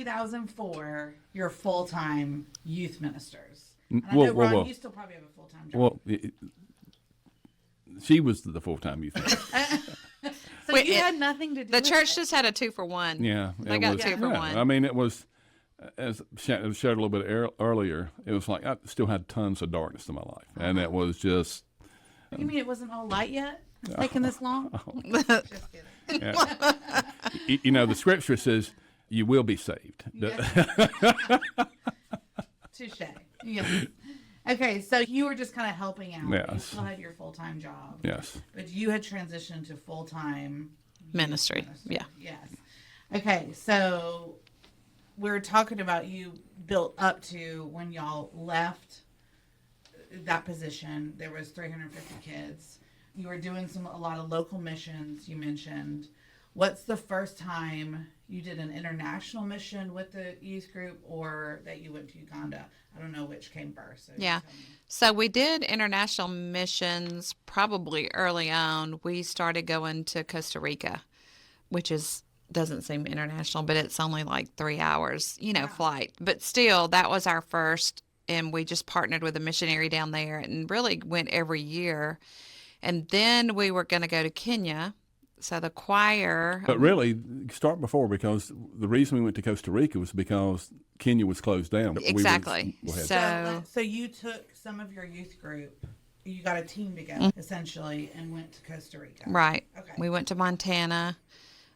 2004, you're full-time youth ministers. N- And I know, whoa, Ron, whoa. you still probably have a full-time job. Well, she was the full-time youth minister. So you had nothing to do The with church it? just had a 2-for-1. Yeah. They it got was, 2-for-1. I mean, it was, as shared a little bit earlier, it was like I still had tons of darkness in my life. And it was just... You mean it wasn't all light yet? It's taking this long? Just kidding. Yeah. You know, the scripture says you will be saved. Touche. Yes. Okay, so you were just kind of helping out. Yes. You still had your full-time job. Yes. But you had transitioned to full-time Ministry. Yeah. Yes. Okay, so we're talking about you built up to when y'all left that position. There was 350 kids. You were doing a lot of local missions, you mentioned. What's the first time you did an international mission with the youth group, or that you went to Uganda? I don't know which came first. So Yeah. tell me. So we did international missions probably early on. We started going to Costa Rica, which doesn't seem international, but it's only like 3 hours, flight. But still, that was our first, and we just partnered with a missionary down there and really went every year. And then we were going to go to Kenya. So the choir. But really, start before, because the reason we went to Costa Rica was because Kenya was closed down. Exactly. Go ahead. So you took some of your youth group, you got a team together, essentially, and went to Costa Rica. Right. Okay. We went to Montana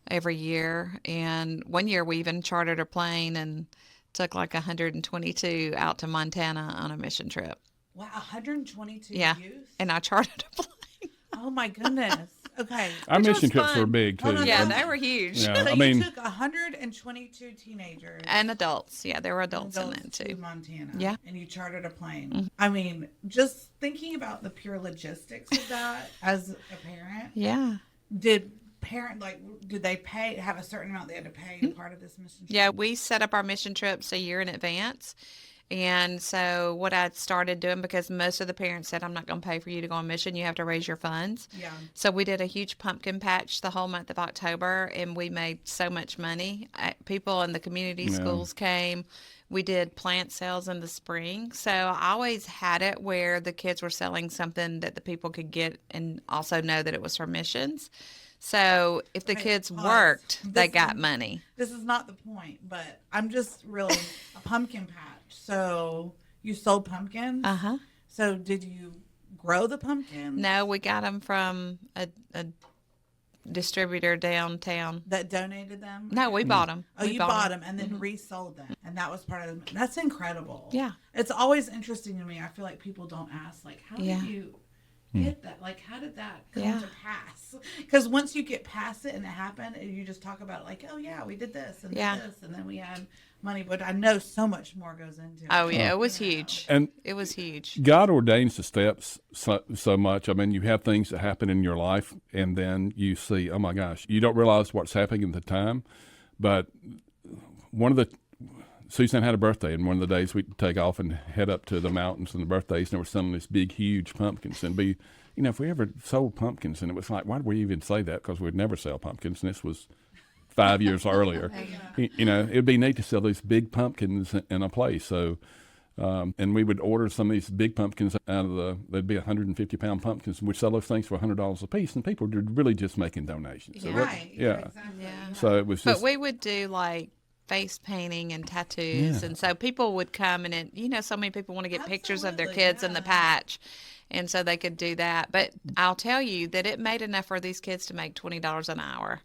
every year. And one year we even chartered a plane and took like 122 out to Montana on a mission trip. Wow, 122 Yeah. youth? And I chartered a plane. Oh, my goodness. Okay. Our Which mission was trips fun. were big, too. Hold on, Yeah, hold on. they were huge. Yeah. So I you mean- took 122 teenagers. And adults. Yeah, there were adults in adults it to too. Montana. Yeah. And you chartered a plane. I mean, just thinking about the pure logistics of that as a parent, Yeah. did they have a certain amount they had to pay part of this mission trip? Yeah, we set up our mission trips a year in advance. And so what I started doing, because most of the parents said, I'm not going to pay for you to go on mission, you have to raise your funds. Yeah. So we did a huge pumpkin patch the whole month of October, and we made so much money. People in the community schools came. We did plant sales in the spring. So I always had it where the kids were selling something that the people could get and also know that it was for missions. So if the Okay, kids pause. worked, they This- got money. This is not the point, but I'm just really a pumpkin patch. So you sold pumpkins? Uh-huh. So did you grow the pumpkins? No, we got them from a distributor downtown. That donated them? No, we bought them. Oh, you bought them and then resold them, and that was part of them. That's incredible. Yeah. It's always interesting to me. I feel like people don't ask, like, how Yeah. did you get that? Like, how did that come Yeah. to pass? Because once you get past it and it happened, and you just talk about it, like, oh yeah, we did this and Yeah. this, and then we had money. But I know so much more goes into it. Oh, yeah, it was huge. And It was huge. God ordains the steps so much. I mean, you have things that happen in your life, and then you see, oh my gosh, you don't realize what's happening at the time. But Suzanne had a birthday, and one of the days we'd take off and head up to the mountains and the birthdays, and there were some of these big, huge pumpkins. And if we ever sold pumpkins, and it was like, why did we even say that? Because we'd never sell pumpkins, and this was 5 years earlier. It'd be neat to sell these big pumpkins in a place. So, and we would order some of these big pumpkins they'd be 150-pound pumpkins, and we'd sell those things for $100 a piece, and people were really just making donations. So Right. yeah. Exactly. Yeah. So it was But just, we would do like face painting and tattoos. Yeah. And so people would come and so many people want to get pictures of their Absolutely, kids in the yeah. patch. And so they could do that. But I'll tell you that it made enough for these kids to make $20 an hour.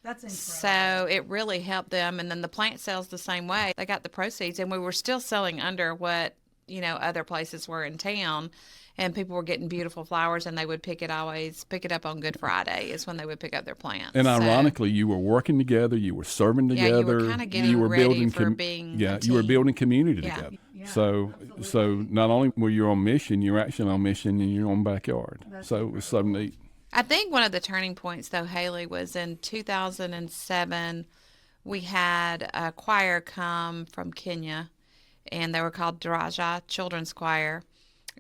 That's incredible. So it really helped them. And then the plant sales the same way. They got the proceeds, and we were still selling under what, other places were in town. And people were getting beautiful flowers, and they would pick it up on Good Friday is when they would pick up their plants. and So, ironically, you were working together, you were serving Yeah, you together. were kinda getting you were ready building for being a you were team. building community Yeah. together. Yeah, So not only were you on mission, you were actually on mission in your own backyard. So it was so neat. I think one of the turning points, though, Haley, was in 2007. We had a choir come from Kenya, and they were called Sozo Children's Choir.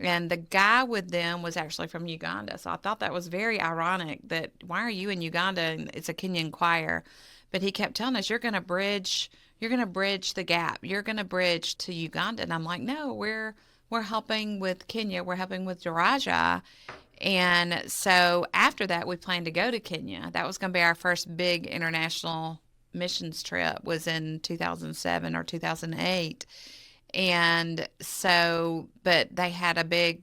And the guy with them was actually from Uganda. So I thought that was very ironic that, why are you in Uganda? And it's a Kenyan choir. But he kept telling us, you're going to bridge you're going to bridge the gap. You're going to bridge to Uganda. And I'm like, no, we're helping with Kenya. We're helping with Daraja. And so after that, we planned to go to Kenya. That was going to be our first big international missions trip, was in 2007 or 2008. And so, but they had a big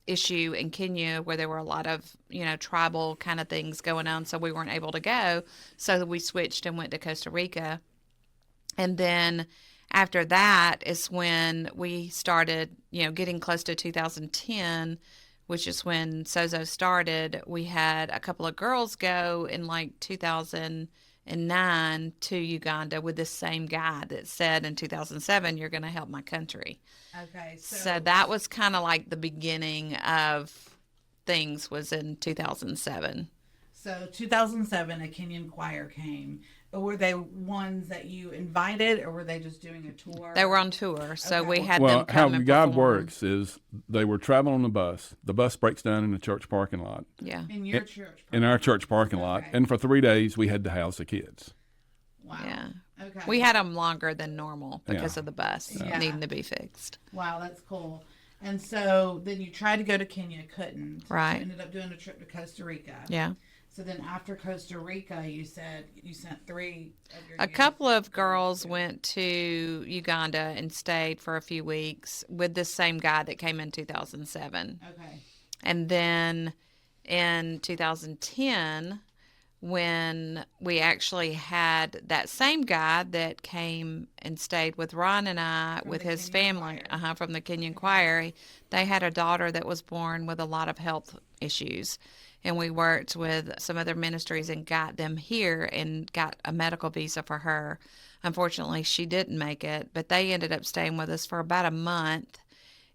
issue in Kenya where there were a lot of, tribal kind of things going on. So we weren't able to go. So we switched and went to Costa Rica. And then after that is when we started, getting close to 2010, which is when Sozo started. We had a couple of girls go in like 2009 to Uganda with the same guy that said in 2007, you're going to help my country. Okay. So that was kind of like the beginning of things, was in 2007. So 2007, a Kenyan choir came. Were they ones that you invited, or were they just doing a tour? They were on tour, so Okay. we had Well, them come how and God perform. works is they were traveling on the bus. The bus breaks down in the church parking lot, Yeah. In your church? in our church parking lot. Okay. And for 3 days, we had to house the kids. Wow. Yeah. Okay. We had them longer than normal because Yeah. of the bus Yeah. needing to be fixed. Wow, that's cool. And so then you tried to go to Kenya, couldn't. Right. You ended up doing a trip to Costa Rica. Yeah. So then after Costa Rica, you said you sent 3 of your A youth couple of to girls go. went to Uganda and stayed for a few weeks with the same guy that came in 2007. Okay. And then in 2010, when we actually had that same guy that came and stayed with Ron and I, From with the his Kenyan family, choir. from the Kenyan choir, they had a daughter that was born with a lot of health issues. And we worked with some other ministries and got them here and got a medical visa for her. Unfortunately, she didn't make it, but they ended up staying with us for about a month.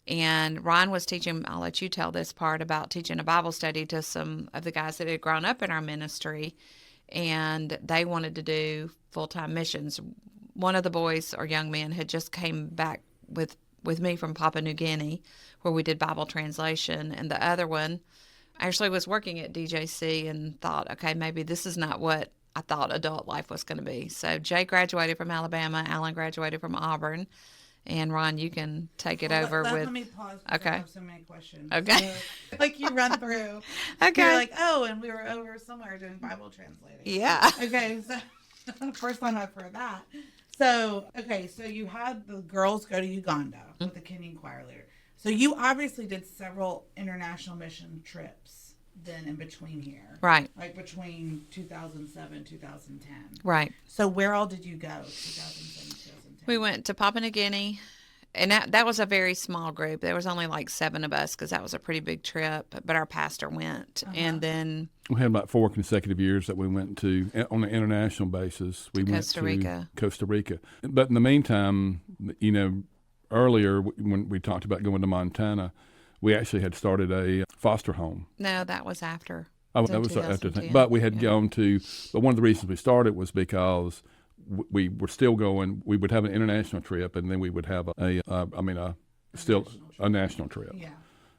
And Ron was teaching, I'll let you tell this part, about teaching a Bible study to some of the guys that had grown up in our ministry, and they wanted to do full-time missions. One of the boys or young men had just came back with me from Papua New Guinea, where we did Bible translation, and the other one actually was working at DJC and thought, okay, maybe this is not what I thought adult life was going to be. So Jay graduated from Alabama, Alan graduated from Auburn, and Ron, you can take it over with. Let me pause because Okay. I have so many questions. Okay. So, like you run through. Okay. You're like, oh, and we were over somewhere doing Bible translating. Yeah. Okay, so first time I've heard that. So, okay, so you had the girls go to Uganda with the Kenyan choir leader. So you obviously did several international mission trips then in between here. Right. Like between 2007, 2010. Right. So where all did you go? 2007, 2010. We went to Papua New Guinea, and that was a very small group. There was only like 7 of us because that was a pretty big trip, but our pastor went. And then We had about 4 consecutive years that we went to on an international basis. We went Costa to Rica. Costa Rica. But in the meantime, earlier when we talked about going to Montana, we actually had started a foster home. No, that was after. Oh, It's that in was after. 2010. But we had Yeah. gone to. But one of the reasons we started was because we were still going. We would have an international trip, and then we would have a national trip. Yeah.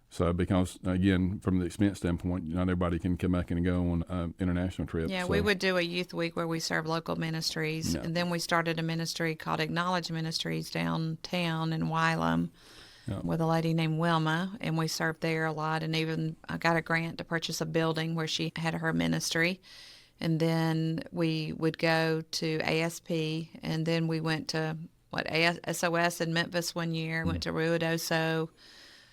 So because again, from the expense standpoint, not everybody can come back and go on international trips. Yeah, so. we would do a youth week where we serve local ministries. Yeah. And then we started a ministry called Acknowledge Ministries downtown in Wylam Yeah. with a lady named Wilma. And we served there a lot. And even I got a grant to purchase a building where she had her ministry. And then we would go to ASP. And then we went to SOS in Memphis one year, went to Ruidoso,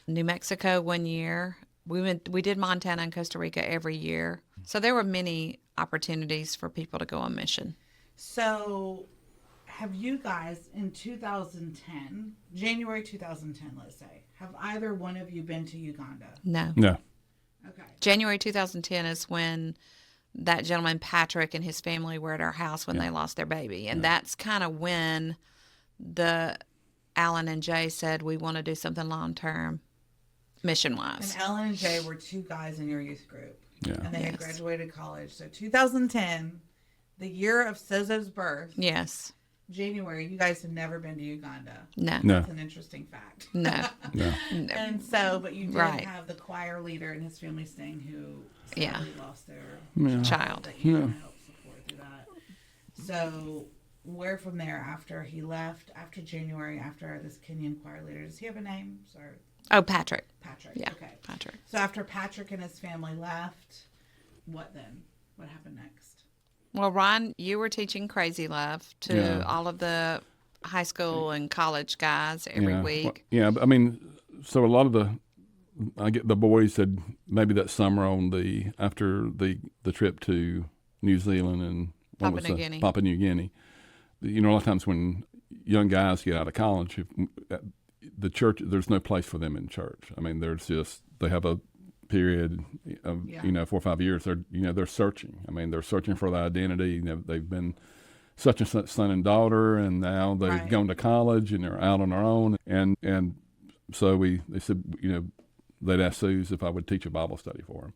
New Mexico one year. We did Montana and Costa Rica every year. So there were many opportunities for people to go on mission. So have you guys in 2010, January 2010, let's say, have either one of you been to Uganda? No. No. Okay. January 2010 is when that gentleman Patrick and his family were at our house when they lost their baby. And that's kind of when the Alan and Jay said, we want to do something long-term mission-wise. And Ellen and Jay were 2 guys in your youth group. Yeah. And they had Yes. graduated college. So 2010, the year of Sozo's birth, Yes. January, you guys had never been to Uganda. No. No. That's an interesting fact. No. No. No. And so, but you did Right. have the choir leader and his family staying who Yeah. sadly lost their Child. that you Yeah. kind of helped support through that. So where from there after he left, after January, after this Kenyan choir leader? Does he have a name? Sorry. Oh, Patrick. Patrick. Yeah, Okay. Patrick. So after Patrick and his family left, what then? What happened next? Well, Ron, you were teaching Crazy Love to Yeah. all of the high school and college guys every week. Well, I mean, so a lot of the boys had maybe that summer after the trip to New Zealand and Papua New Guinea. A lot of times when young guys get out of college, the church, there's no place for them in church. I mean, they have a period of 4 or 5 years. They're searching. I mean, they're searching for their identity. They've been such and such son and daughter, and now they've gone to college and they're out on their own. And so they said, they'd asked Suze if I would teach a Bible study for them.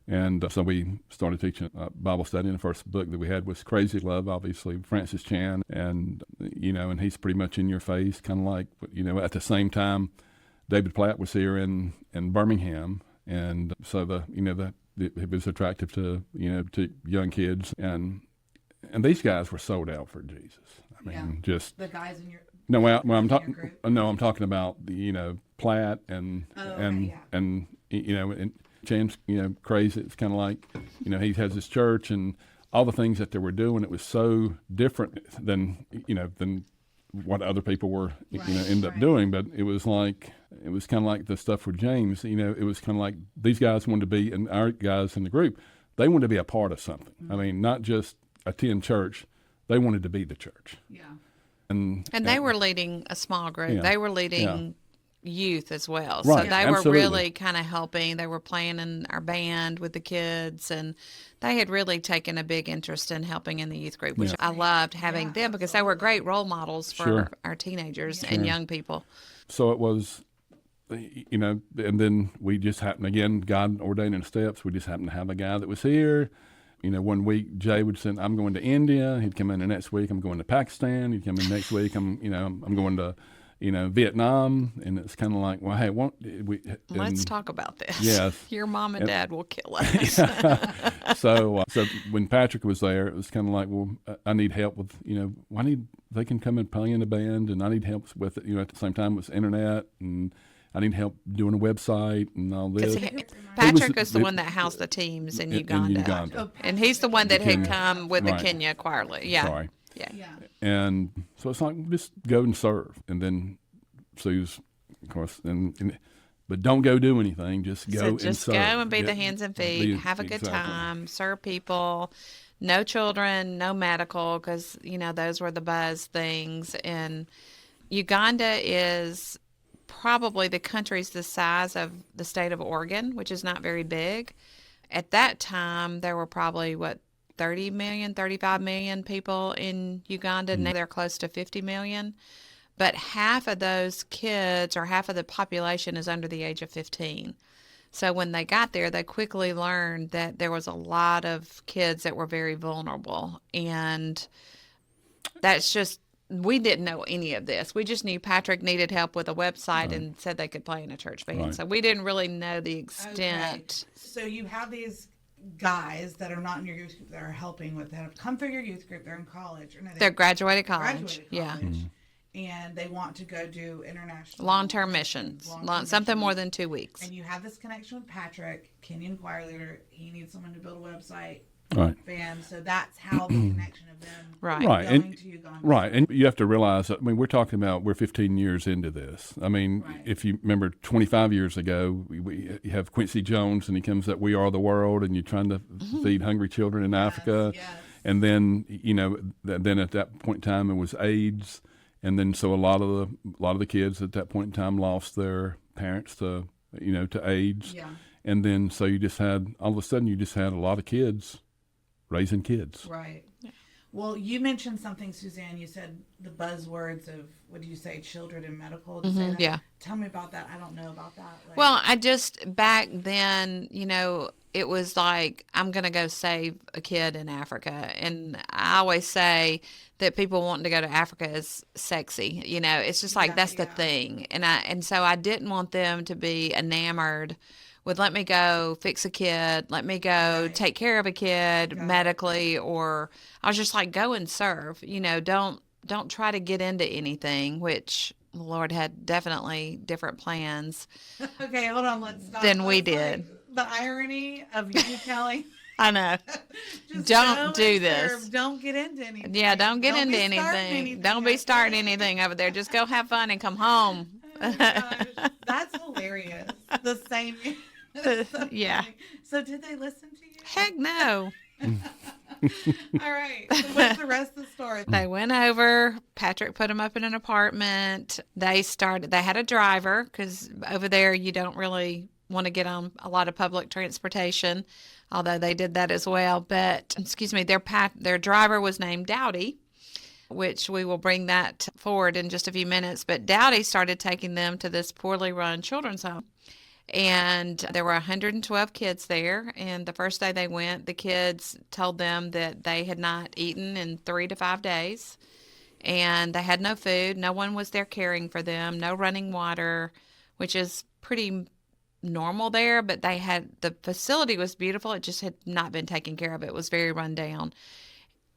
And so we started teaching a Bible study. And the first book that we had was Crazy Love, obviously, Francis Chan. And, and he's pretty much in your face, kind of like, at the same time, David Platt was here in Birmingham. And so it was attractive to young kids. And these guys were sold out for Jesus. I mean, just the guys in your I'm talking about Platt and Chan's crazy. It's kind of like he has his church and all the things that they were doing. It was so different than what other people were end up doing. But it was kind of like the stuff with James. It was kind of like these guys wanted to be, and our guys in the group, they wanted to be a part of something. Mm-hmm. I mean, not just attend church. They wanted to be the church. Yeah. And they were leading a small group. Yeah. They were leading youth as well. Right. So they Absolutely. were really kind of helping. They were playing in our band with the kids, and they had really taken a big interest in helping in the youth group, which I loved having them because they were great role models for our teenagers and young people. So it was, and then we just happened, again, God ordaining steps, we just happened to have a guy that was here. 1 week Jay would say, I'm going to India. He'd come in the next week, I'm going to Pakistan. He'd come in next week, I'm going to, Vietnam. And it's kind of like, well, hey, let's talk about this. Yes. Your mom and dad will kill us. So when Patrick was there, it was kind of like, well, I need help with, they can come and play in the band, and I need help with it. At the same time, it was internet, and I need help doing a website and all this. Patrick is the one that housed the teams in Uganda. Oh, and he's the one that had Kenya. come with the Right. Kenya choir. Yeah. Sorry. Yeah. And so it's like, just go and serve. And then Sue's, of course, but don't go do anything. Just go and serve. So just go and be the hands and feet, have a good time, serve people. No children, no medical, because, those were the buzz things. And Uganda is probably the country's the size of the state of Oregon, which is not very big. At that time, there were probably, 30 million, 35 million people in Uganda. Now they're close to 50 million. But half of those kids, or half of the population, is under the age of 15. So when they got there, they quickly learned that there was a lot of kids that were very vulnerable. And that's just, we didn't know any of this. We just knew Patrick needed help with a website and said they could play in a church band. Right. So we didn't really know the extent. Okay. So you have these guys that are not in your youth group that are helping with that have come through your youth group. They're in college. Or no, They're graduated college. Yeah. And they want to go do international Long-term missions. Something more than 2 weeks. And you have this connection with Patrick, Kenyan choir leader. He needs someone to build a website. Right. Band. So that's how the connection of them Right. going to Uganda. Right. And you have to realize that, we're talking about, we're 15 years into this. If you remember 25 years ago, we have Quincy Jones, and he comes up, We Are the World, and you're trying to feed hungry children in Africa. Yes. And then, then at that point in time, it was AIDS. And then so a lot of the kids at that point in time lost their parents to AIDS. Yeah. And then so all of a sudden you just had a lot of kids raising kids. Right. Yeah. Well, you mentioned something, Suzanne. You said the buzzwords of, what do you say, children and medical? Did you say that? Yeah. Tell me about that. I don't know about that. Well, back then, it was like, I'm going to go save a kid in Africa. And I always say that people wanting to go to Africa is sexy. It's just like, that's the thing. And so I didn't want them to be enamored would let me go fix a kid, let me go Right. take care of a kid Got it. medically, or I was just like, go and serve. Don't try to get into anything, which the Lord had definitely different plans Okay, hold on. Let's stop. than we Let's, did. the irony of you telling, I know. just Don't go do and this. serve. Don't get into anything. Yeah, don't get into be starting anything. Don't be okay? starting anything over there. Just go have fun and come home. Oh my gosh, that's hilarious. The same. That's so Yeah. funny. So did they listen to you? Heck no. All right. So what's the rest of the story? They went over. Patrick put them up in an apartment. They had a driver because over there you don't really want to get on a lot of public transportation, although they did that as well. But, excuse me, their driver was named Dowdy, which we will bring that forward in just a few minutes. But Dowdy started taking them to this poorly run children's home. And there were 112 kids there. And the first day they went, the kids told them that they had not eaten in 3 to 5 days. And they had no food. No one was there caring for them. No running water, which is pretty normal there. But the facility was beautiful. It just had not been taken care of. It was very run down.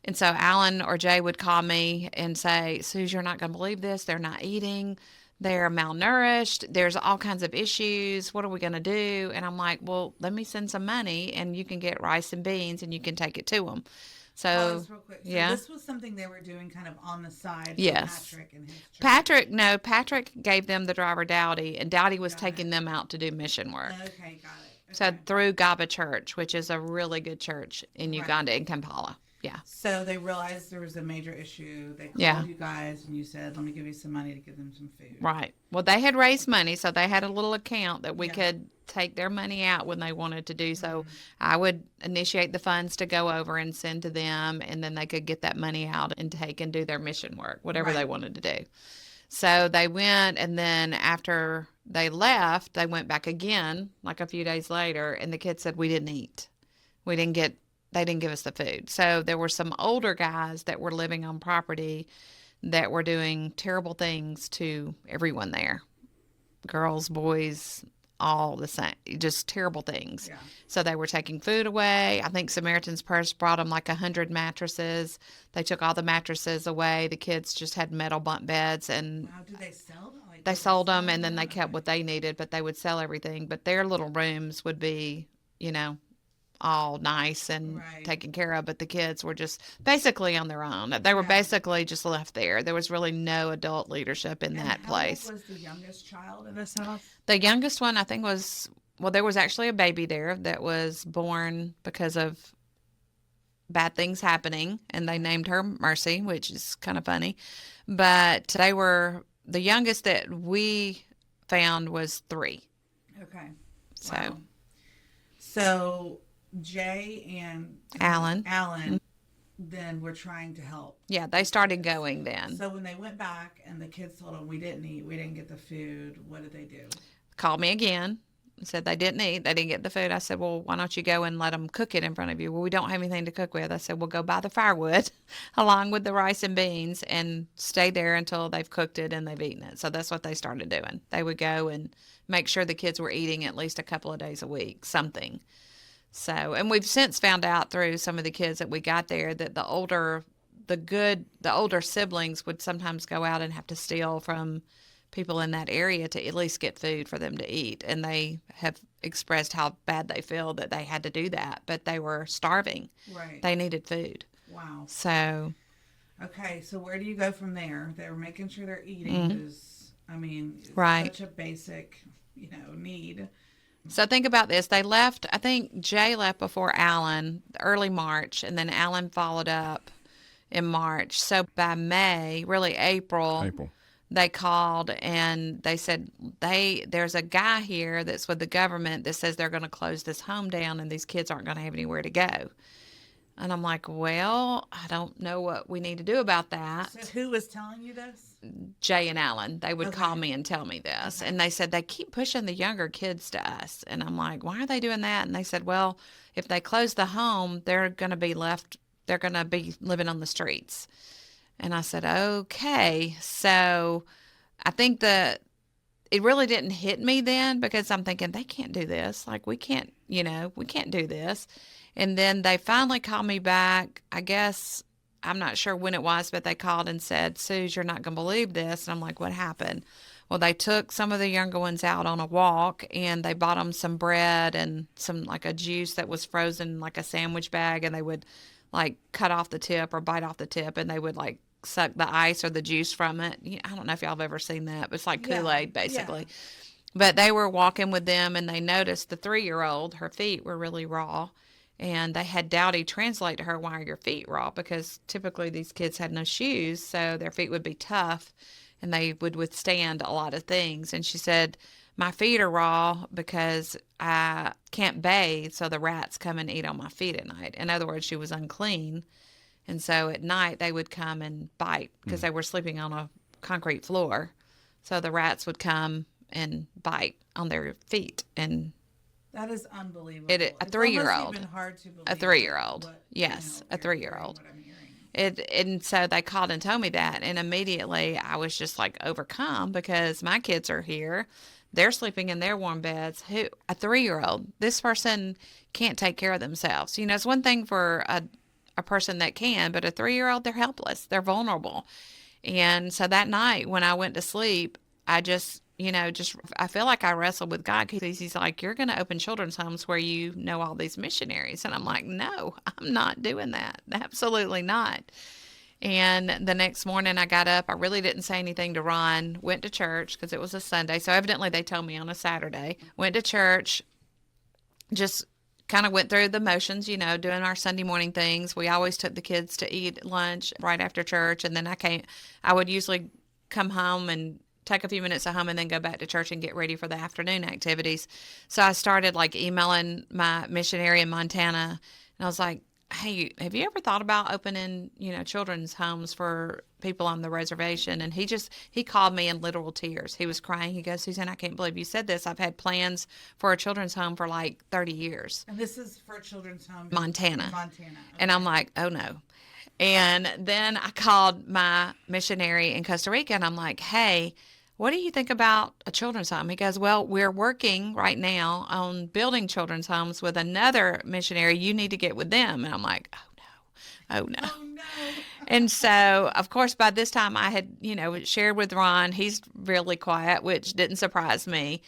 And so Alan or Jay would call me and say, Suze, you're not going to believe this. They're not eating. They're malnourished. There's all kinds of issues. What are we going to do? And I'm like, well, let me send some money and you can get rice and beans and you can take it to them. So, Pause real quick. So yeah. this was something they were doing kind of on the side for Yes. Patrick and his church. Patrick gave them the driver Dowdy, and Dowdy was taking them out to do mission work. Okay, got it. So Okay. through Gaba Church, which is a really good church in Right. Uganda, in Kampala. Yeah. So they realized there was a major issue. They called Yeah. you guys and you said, let me give you some money to give them some food. Right. Well, they had raised money, so they had a little account that we Yeah. could take their money out when they wanted to do so. Mm-hmm. I would initiate the funds to go over and send to them, and then they could get that money out and take and do their mission work, whatever they Right. wanted to do. So they went, and then after they left, they went back again, like a few days later, and the kids said, we didn't eat. They didn't give us the food. So there were some older guys that were living on property that were doing terrible things to everyone there. Girls, boys, all the same, just terrible things. Yeah. So they were taking food away. I think Samaritan's Purse brought them like 100 mattresses. They took all the mattresses away. The kids just had metal bunk beds, and Wow, did they sell them? they sold them, and then they kept what they needed, but they would sell everything. But their little rooms would be, all nice and Right. taken care of, but the kids were just basically on their own. They were Yeah. basically just left there. There was really no adult leadership in that place. How old was the youngest child in this house? The youngest one, I think, there was actually a baby there that was born because of bad things happening, and they named her Mercy, which is kind of funny. But the youngest that we found was 3. Okay. So, Wow. So Jay and Alan. then were trying to help. Yeah, they started going then. So when they went back and the kids told them we didn't eat, we didn't get the food, what did they do? Called me again. Said they didn't eat. They didn't get the food. I said, well, why don't you go and let them cook it in front of you? Well, we don't have anything to cook with. I said, well, go buy the firewood along with the rice and beans and stay there until they've cooked it and they've eaten it. So that's what they started doing. They would go and make sure the kids were eating at least a couple of days a week, something. So, and we've since found out through some of the kids that we got there that the older siblings would sometimes go out and have to steal from people in that area to at least get food for them to eat. And they have expressed how bad they feel that they had to do that, but they were starving. Right. They needed food. Wow. So, Okay, so where do you go from there? They were making sure they're eating because, it's Right. such a basic, need. so think about this. They left, I think Jay left before Alan, early March, and then Alan followed up in March. So by May, really April. They called and they said, there's a guy here that's with the government that says they're going to close this home down and these kids aren't going to have anywhere to go. And I'm like, well, I don't know what we need to do about that. So who was telling you this? Jay and Alan, they would Okay. call me and tell me this. Okay. And they said, they keep pushing the younger kids to us. And I'm like, why are they doing that? And they said, well, if they close the home, they're going to be living on the streets. And I said, okay. So I think that it really didn't hit me then because I'm thinking they can't do this. Like we can't do this. And then they finally called me back. I guess I'm not sure when it was, but they called and said, "Suze, you're not going to believe this." And I'm like, "What happened?" Well, they took some of the younger ones out on a walk and they bought them some bread and some like a juice that was frozen like a sandwich bag, and they would like cut off the tip or bite off the tip, and they would like suck the ice or the juice from it. I don't know if y'all have ever seen that, but it's like Kool-Aid basically. Yeah. But they were walking with them and they noticed the 3-year-old, her feet were really raw. And they had Dowdy translate to her, "Why are your feet raw?" Because typically these kids had no shoes, so their feet would be tough and they would withstand a lot of things. And she said, "My feet are raw because I can't bathe, so the rats come and eat on my feet at night." In other words, she was unclean. And so at night they would come and bite because they were sleeping on a concrete floor. So the rats would come and bite on their feet. And That is unbelievable. a It's almost 3-year-old. even hard to believe A 3-year-old. what, Yes, a you're 3-year-old. hearing, what I'm hearing. And so they called and told me that, and immediately I was just like overcome because my kids are here. They're sleeping in their warm beds. A 3-year-old, this person can't take care of themselves. It's one thing for a person that can, but a 3-year-old, they're helpless. They're vulnerable. And so that night when I went to sleep, I just I feel like I wrestled with God because he's like, "You're going to open children's homes where you know all these missionaries." And I'm like, "No, I'm not doing that. Absolutely not." And the next morning I got up. I really didn't say anything to Ron. Went to church because it was a Sunday. So evidently they told me on a Saturday. Went to church, just kind of went through the motions, doing our Sunday morning things. We always took the kids to eat lunch right after church. And then I would usually come home and take a few minutes at home and then go back to church and get ready for the afternoon activities. So I started like emailing my missionary in Montana, and I was like, "Hey, have you ever thought about opening, children's homes for people on the reservation?" And he called me in literal tears. He was crying. He goes, "Suzanne, I can't believe you said this. I've had plans for a children's home for like 30 years. And this is for a children's home Montana. in Montana. And I'm like, "Oh no." And then I called my missionary in Costa Rica and I'm like, "Hey, what do you think about a children's home?" He goes, "Well, we're working right now on building children's homes with another missionary. You need to get with them." And I'm like, "Oh no. Oh, no. And so, of course, by this time I had, shared with Ron. He's really quiet, which didn't surprise me.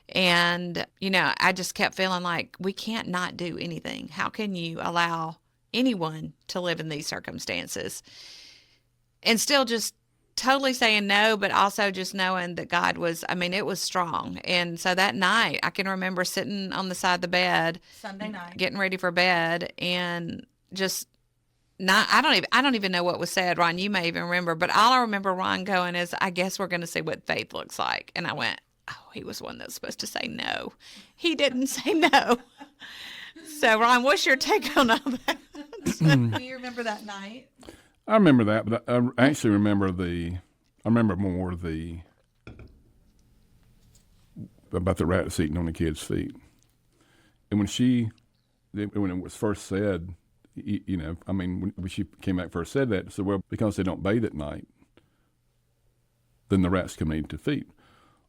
And, I just kept feeling like we can't not do anything. How can you allow anyone to live in these circumstances? And still just totally saying no, but also just knowing that God was, it was strong. And so that night I can remember sitting on the side of the bed, Sunday night. getting ready for bed, and just I don't even know what was said. Ron, you may even remember, but all I remember Ron going is, "I guess we're going to see what faith looks like." And I went, "Oh, he was one that was supposed to say no. He didn't say no." So Ron, what's your take on all that? Do you remember that night? I remember that, but I actually remember more about the rats eating on the kids' feet. And when it was first said, when she came back first said that, so well, because they don't bathe at night, then the rats come and eat the feet.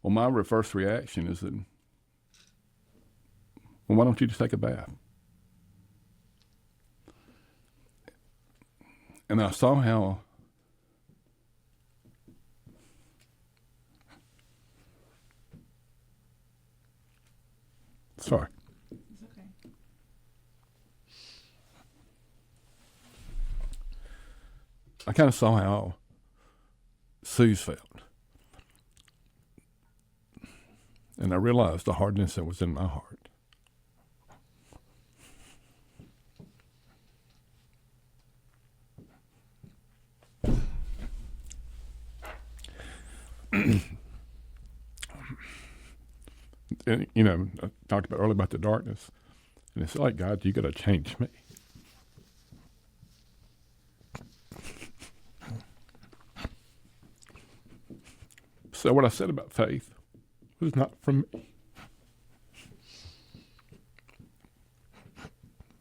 Well, my first reaction is that, well, why don't you just take a bath? And I saw how sorry. It's okay. I kind of saw how Suze felt. And I realized the hardness that was in my heart. And, I talked about earlier about the darkness. And it's like, "God, you got to change me." So what I said about faith was not from me.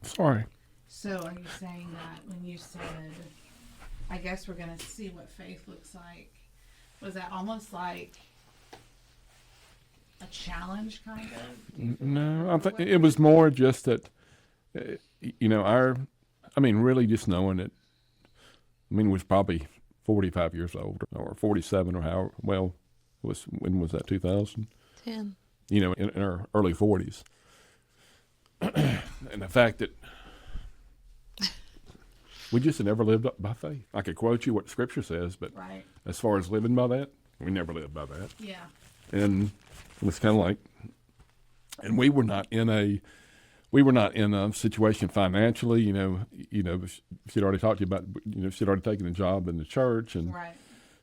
Sorry. So are you saying that when you said, "I guess we're going to see what faith looks like," was that almost like a challenge, kind of? Do you feel No, I like- think what- it was more just that, really just knowing it. I mean, was probably 45 years old or 47 or how, well, when was that, 2000? 10. In our early 40s. And the fact that we just had never lived up by faith. I could quote you what Scripture says, but Right. as far as living by that, we never lived by that. Yeah. And it was kind of like, and we were not in a situation financially. She'd already talked to you about, she'd already taken a job in the church, and Right.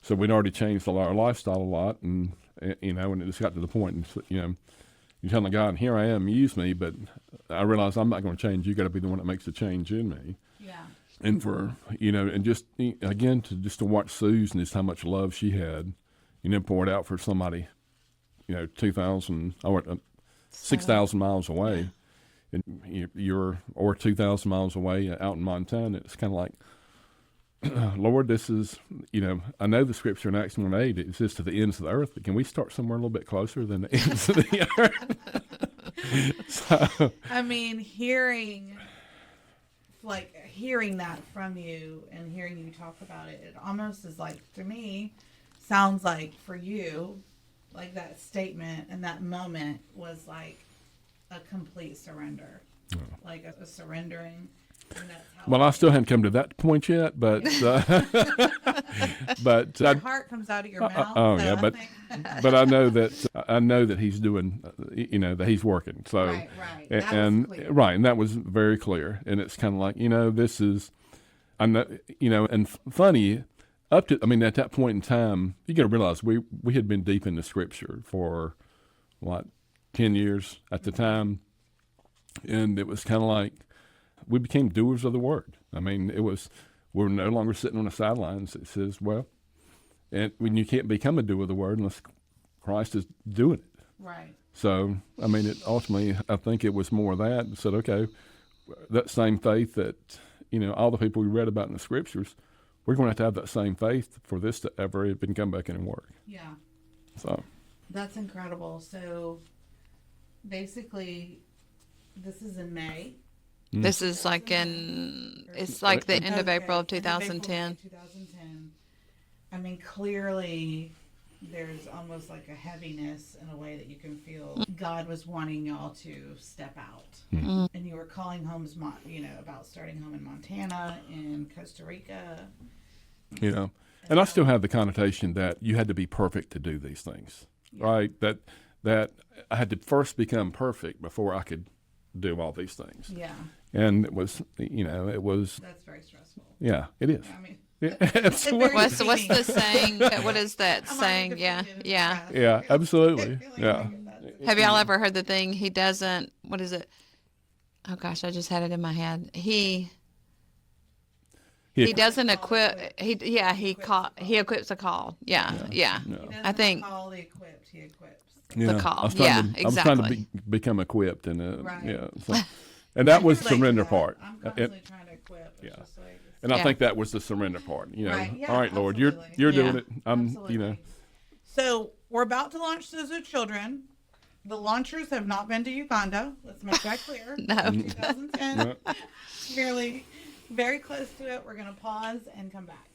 so we'd already changed our lifestyle a lot, and and it just got to the point, and you're telling God, "Here I am, use me," but I realize I'm not going to change. You got to be the one that makes the change in me. Yeah. And for and just again to watch Susan, just how much love she had, poured out for somebody, 2,000 or 6,000 miles away, and you're or 2,000 miles away out in Montana. It's kind of like, Lord, this is I know the Scripture in Acts 1:8 it says to the ends of the earth, but can we start somewhere a little bit closer than the ends of the earth? So, I mean, hearing that from you and hearing you talk about it, it almost is like, to me, sounds like for you, like that statement and that moment was like a complete surrender, like a surrendering. And that's how well, I still hadn't come to that point yet, but but your heart comes out of your mouth. oh, so yeah, I but- think- but I know that he's doing, that he's working. So, Right. That was and clear. right, and that was very clear. And it's kind of like, this is, I know, and funny, at that point in time, you got to realize we had been deep in the Scripture for 10 years at the time, and it was kind of like we became doers of the Word. I mean, we're no longer sitting on the sidelines. It says, well. And when you can't become a doer of the Word unless Christ is doing it. Right. So, ultimately, I think it was more of that. And said, okay, that same faith that, all the people we read about in the Scriptures, we're going to have that same faith for this to ever even come back and work. Yeah. So, That's incredible. So basically, this is in May. This is like it's like the end of Okay, April of end of April 2010. 2010. I mean, clearly, there's almost like a heaviness in a way that you can feel. God was wanting y'all to step out, and you were calling homes, about starting home in Montana, in Costa Rica. and I still have the connotation that you had to be perfect to do these things, right? That I had to first become perfect before I could do all these things. Yeah, And it was, that's very stressful. yeah, it is. I mean, Yeah, absolutely. What's the saying? What is that I'm saying? already Yeah, defeated. yeah. Yeah, absolutely. Feeling Yeah. like that's- Have y'all ever heard the thing? He doesn't. What is it? Oh gosh, I just had it in my head. He doesn't equip. He equips a call. Yeah. He doesn't I think- call the equipped, he equips. Yeah, call. I was trying Yeah, to, I was trying to exactly. become equipped, and Right. yeah, so, and that was the Relate to surrender that. part. I'm And, constantly trying to equip. It's yeah. just like, and I Yeah. think that was the surrender part. Right, yeah, all right, Lord, absolutely. you're Yeah. doing it. I'm, absolutely. So we're about to launch Sozo Children. The launchers have not been to Uganda. Let's make that clear. No. 2010. Really, very close to it. We're going to pause and come back.